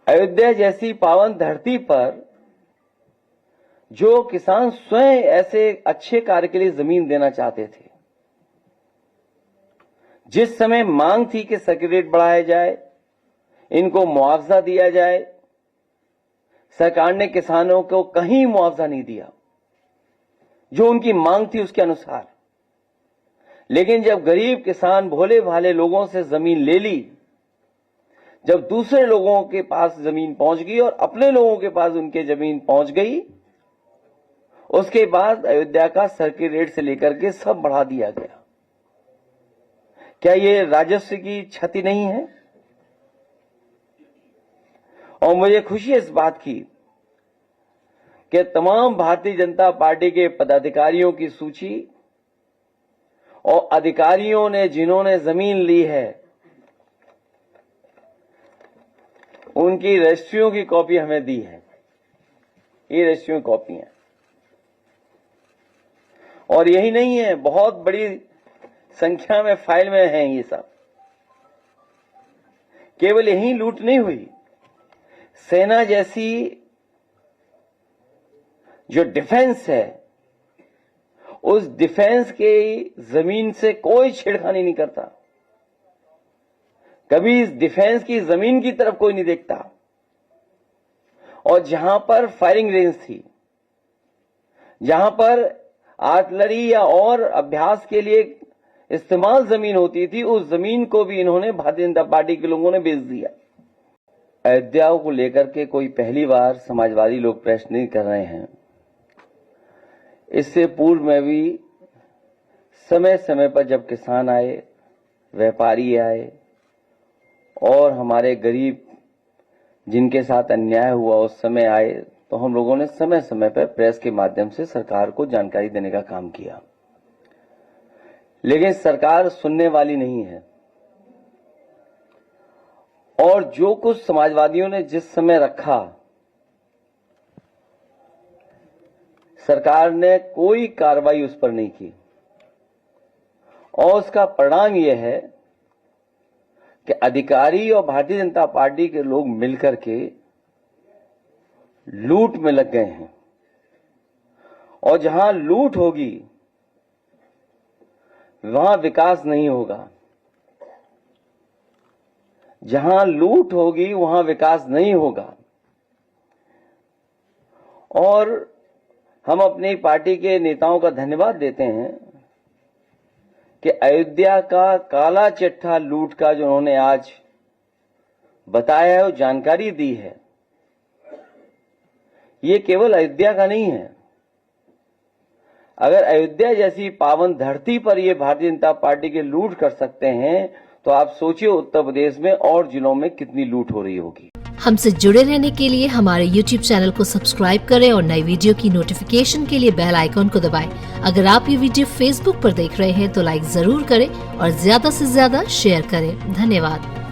अयोध्या जैसी पावन धरती पर जो किसान स्वयं ऐसे अच्छे कार्य के लिए जमीन देना चाहते थे, जिस समय मांग थी कि सर्किट रेट बढ़ाया जाए, इनको मुआवजा दिया जाए, सरकार ने किसानों को कहीं मुआवजा नहीं दिया जो उनकी मांग थी उसके अनुसार। लेकिन जब गरीब किसान भोले भाले लोगों से जमीन ले ली, जब दूसरे लोगों के पास जमीन पहुंच गई और अपने लोगों के पास उनके जमीन पहुंच गई, उसके बाद अयोध्या का सर्किट रेट से लेकर के सब बढ़ा दिया गया। क्या ये राजस्व की क्षति नहीं है? और मुझे खुशी है इस बात की कि तमाम भारतीय जनता पार्टी के पदाधिकारियों की सूची और अधिकारियों ने जिन्होंने जमीन ली है, उनकी रजिस्ट्रियों की कॉपी हमें दी है। ये रजिस्ट्रियों की कॉपी है। और यही नहीं है, बहुत बड़ी संख्या में फाइल में हैं ये सब। केवल यही लूट नहीं हुई, सेना जैसी जो डिफेंस है, उस डिफेंस के जमीन से कोई छेड़खानी नहीं करता। कभी इस डिफेंस की जमीन की तरफ कोई नहीं देखता। और जहां पर फायरिंग रेंज थी, जहां पर आर्टिलरी या और अभ्यास के लिए इस्तेमाल जमीन होती थी, उस जमीन को भी इन्होंने भारतीय जनता पार्टी के लोगों ने बेच दिया। अयोध्या को लेकर के कोई पहली बार समाजवादी लोग प्रश्न नहीं कर रहे हैं। इससे पूर्व में भी समय समय पर जब किसान आए, व्यापारी आए और हमारे गरीब जिनके साथ अन्याय हुआ उस समय आए, तो हम लोगों ने समय समय पर प्रेस के माध्यम से सरकार को जानकारी देने का काम किया। लेकिन सरकार सुनने वाली नहीं है। और जो कुछ समाजवादियों ने जिस समय रखा, सरकार ने कोई कार्रवाई उस पर नहीं की। और उसका परिणाम यह है कि अधिकारी और भारतीय जनता पार्टी के लोग मिलकर के लूट में लग गए हैं। और जहां लूट होगी वहां विकास नहीं होगा। जहां लूट होगी वहां विकास नहीं होगा। और हम अपनी पार्टी के नेताओं का धन्यवाद देते हैं कि अयोध्या का काला चिट्ठा लूट का जो उन्होंने आज बताया है, वो जानकारी दी है, ये केवल अयोध्या का नहीं है। अगर अयोध्या जैसी पावन धरती पर ये भारतीय जनता पार्टी के लूट कर सकते हैं, तो आप सोचिए उत्तर प्रदेश में और जिलों में कितनी लूट हो रही होगी। हमसे जुड़े रहने के लिए हमारे YouTube चैनल को सब्सक्राइब करें और नई वीडियो की नोटिफिकेशन के लिए बेल आइकॉन को दबाएं। अगर आप ये वीडियो Facebook पर देख रहे हैं तो लाइक जरूर करें और ज्यादा से ज्यादा शेयर करें। धन्यवाद।